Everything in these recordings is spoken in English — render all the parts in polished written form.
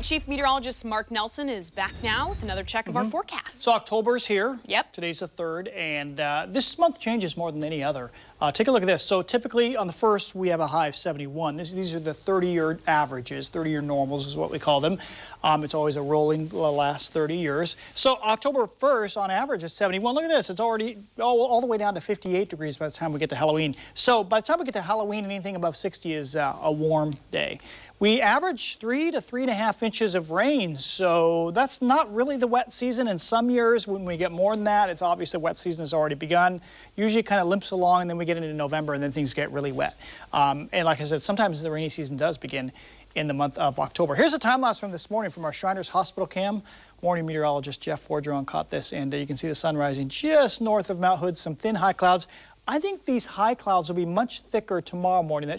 Chief Meteorologist Mark Nelson is back now with another check of our forecast. So October's here. Yep. Today's the 3rd, and this month changes more than any other. Take a look at this. So typically on the 1st, we have a high of 71. These are the 30-year averages, 30-year normals is what we call them. It's always a rolling the last 30 years. So October 1st, on average, is 71. Look at this. It's already all the way down to 58 degrees by the time we get to Halloween. So by the time we get to Halloween, anything above 60 is a warm day. We average 3 to 3.5 inches of rain, so that's not really the wet season. In some years, when we get more than that, it's obvious the wet season has already begun. Usually it kind of limps along, and then we get into November, and then things get really wet. And like I said, sometimes the rainy season does begin in the month of October. Here's a time lapse from this morning from our Shriners Hospital cam. Morning meteorologist Jeff Forgeron caught this, and you can see the sun rising just north of Mount Hood, some thin high clouds. I think these high clouds will be much thicker tomorrow morning.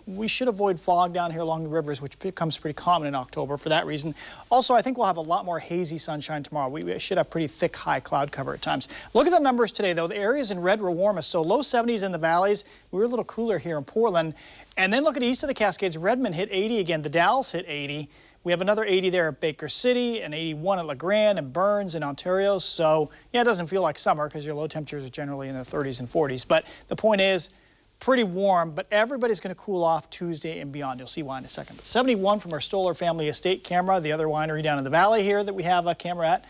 We should avoid fog down here along the rivers, which becomes pretty common in October for that reason. Also, I think we'll have a lot more hazy sunshine tomorrow. We should have pretty thick high cloud cover at times. Look at the numbers today, though. The areas in red were warmest, so low 70s in the valleys. We were a little cooler here in Portland. And then look at east of the Cascades. Redmond hit 80 again. The Dalles hit 80. We have another 80 there at Baker City, and 81 at LeGrand and Burns in Ontario. So, yeah, it doesn't feel like summer because your low temperatures are generally in the 30s and 40s. But the point is, pretty warm, but everybody's going to cool off Tuesday and beyond. You'll see why in a second. But 71 from our Stoller Family Estate camera, the other winery down in the valley here that we have a camera at.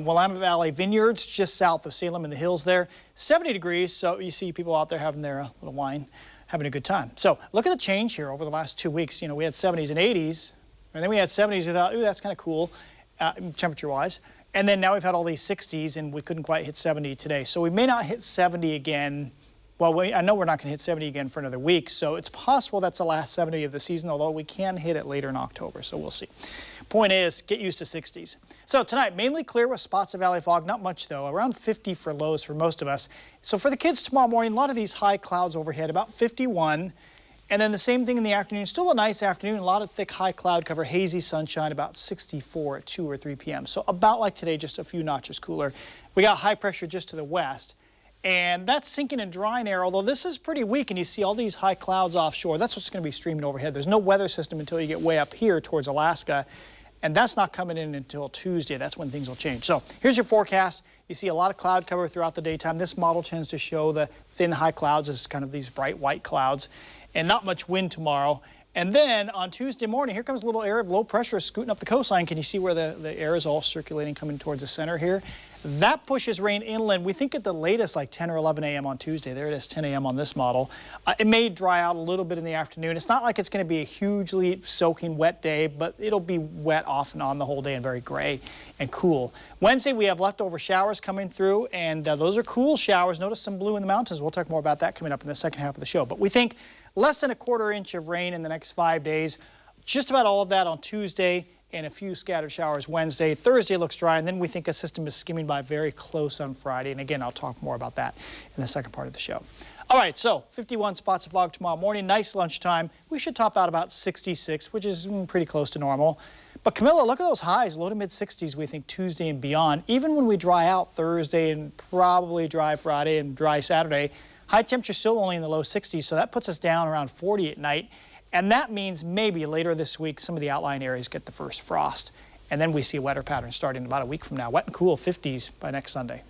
Willamette Valley Vineyards, just south of Salem in the hills there. 70 degrees, so you see people out there having their little wine, having a good time. So look at the change here over the last 2 weeks. You know, we had 70s and 80s. And then we had 70s. We thought, ooh, that's kind of cool, temperature-wise. And then now we've had all these 60s, and we couldn't quite hit 70 today. So we may not hit 70 again. Well, I know we're not going to hit 70 again for another week, so it's possible that's the last 70 of the season, although we can hit it later in October, so we'll see. Point is, get used to 60s. So tonight, mainly clear with spots of valley fog. Not much, though. Around 50 for lows for most of us. So for the kids tomorrow morning, a lot of these high clouds overhead, about 51. And then the same thing in the afternoon. Still a nice afternoon, a lot of thick high cloud cover, hazy sunshine, about 64 at 2 or 3 p.m. So about like today, just a few notches cooler. We got high pressure just to the west, and that's sinking and drying air, although this is pretty weak, and you see all these high clouds offshore. That's what's going to be streaming overhead. There's no weather system until you get way up here towards Alaska, and that's not coming in until Tuesday. That's when things will change. So here's your forecast. You see a lot of cloud cover throughout the daytime. This model tends to show the thin high clouds as kind of these bright white clouds, and not much wind tomorrow. And then on Tuesday morning, here comes a little area of low pressure scooting up the coastline. Can you see where the air is all circulating coming towards the center here? That pushes rain inland. We think at the latest like 10 or 11 a.m. on Tuesday. There it is, 10 a.m. on this model. It may dry out a little bit in the afternoon. It's not like it's going to be a hugely soaking wet day, but it'll be wet off and on the whole day and very gray and cool. Wednesday, we have leftover showers coming through, and those are cool showers. Notice some blue in the mountains. We'll talk more about that coming up in the second half of the show. But we think less than a quarter inch of rain in the next 5 days. Just about all of that on Tuesday, and a few scattered showers Wednesday. Thursday looks dry, and then we think a system is skimming by very close on Friday. And again, I'll talk more about that in the second part of the show. All right, so 51 spots of fog tomorrow morning. Nice lunchtime. We should top out about 66, which is pretty close to normal. But Camilla, look at those highs, low to mid 60s, we think Tuesday and beyond. Even when we dry out Thursday and probably dry Friday and dry Saturday, high temperature still only in the low 60s, so that puts us down around 40 at night. And that means maybe later this week, some of the outlying areas get the first frost. And then we see a wetter pattern starting about a week from now. Wet and cool 50s by next Sunday.